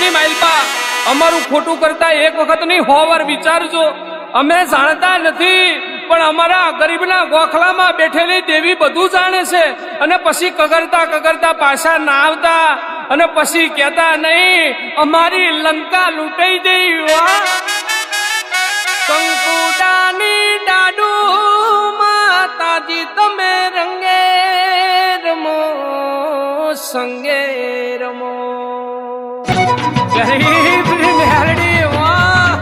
ની માલપા અમારું ખોટું કરતા એક વખત નહીં 100 વાર વિચારજો. અમે જાણતા નથી પણ અમારા ગરીબના ગોખલામાં બેઠેલી દેવી બધું જાણે છે. અને પછી કગરતા પાછા ના આવતા અને પછી કહેતા નહીં અમારી લંકા લૂંટાઈ ગઈ. કંકુડાની ડાડુ માતાજી તમે રંગે રમો સંગે રમો. ગરીબ મેરડી વાહ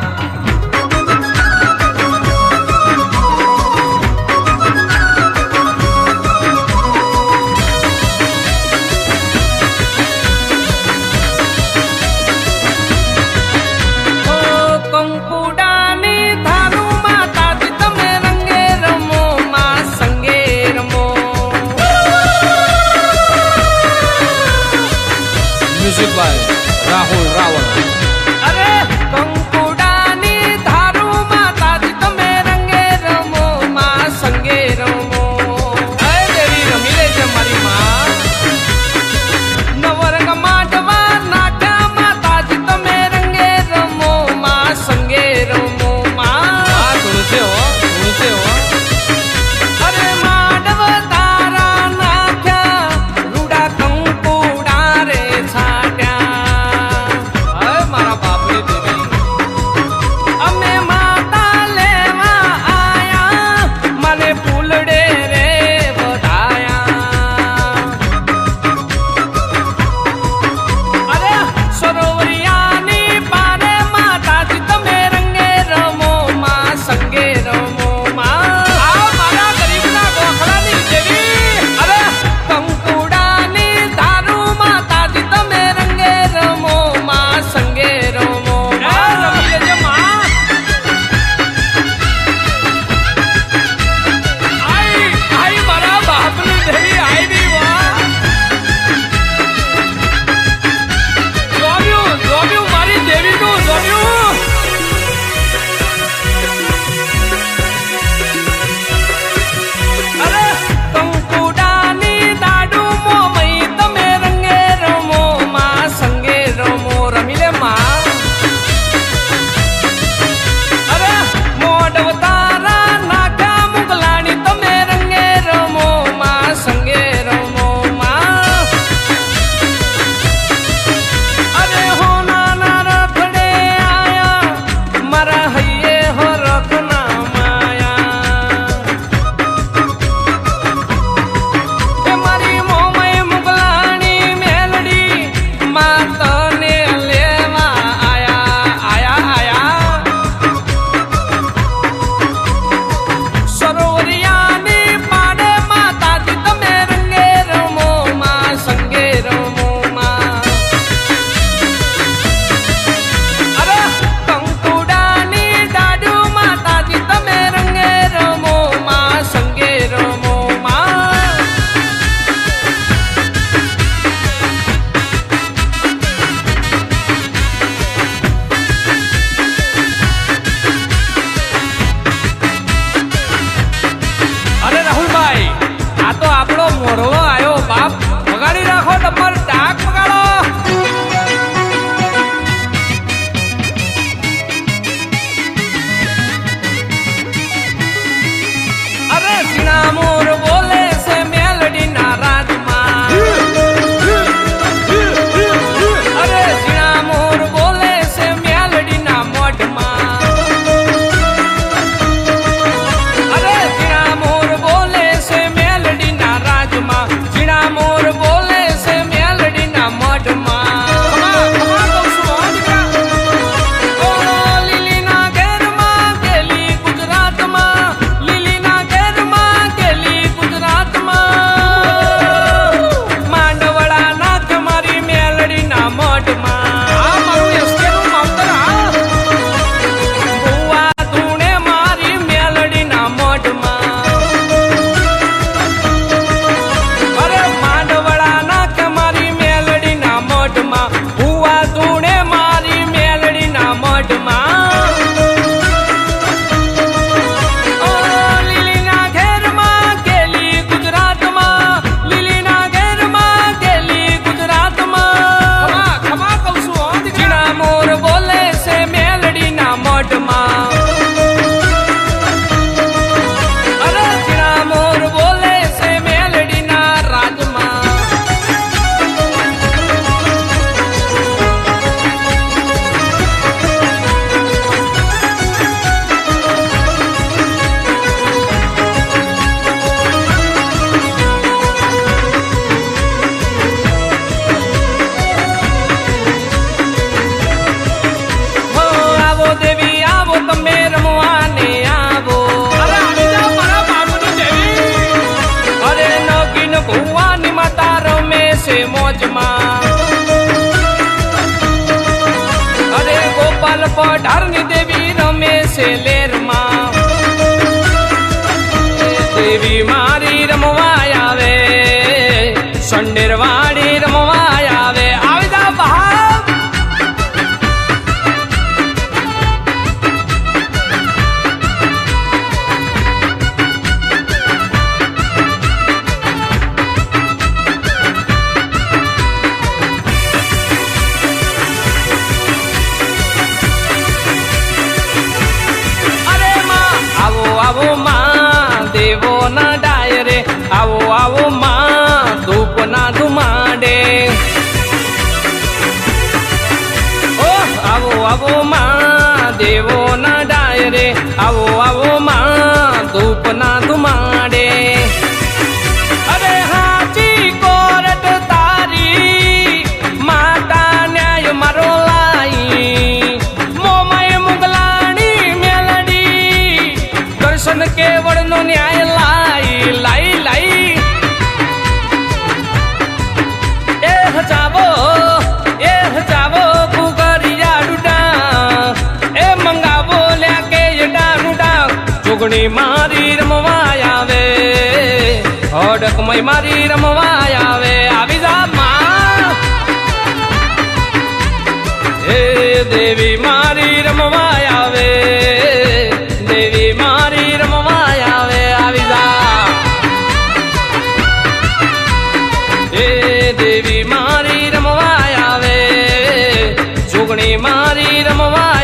સેલેરમાં દેવી મારી રમવા આવે સંડેરવાડી રમવા આવે આવી જા બહાર આવો માં દેવો ના ડાયરે આવો આવો માં ધૂપ ના ધુમાડે ઓ આવો આવો માં દેવો ના ડાયરે આવો આવો માં ધૂપ ના ધુમાડે અરે હાચી કોરટ તારી માતા ન્યાય મારો લાઈ મોમાય મુગલાણી મેલડી દર્શન કેવળ નો ન્યાય લાઈ લાઈ લાઈ એ હજાવો કુગરિયા ડુડા એ મંગાવો લ્યા કે ડાનુડા જોગણી મારી રમવા આવે હડકમય મારી રમવા આવે આવી જા માં એ દેવી મારી રમવા આવે દેવી મારી રમવા આવે આવી જા એ દેવી મારી રમવા આવે જોગણી મારી રમવા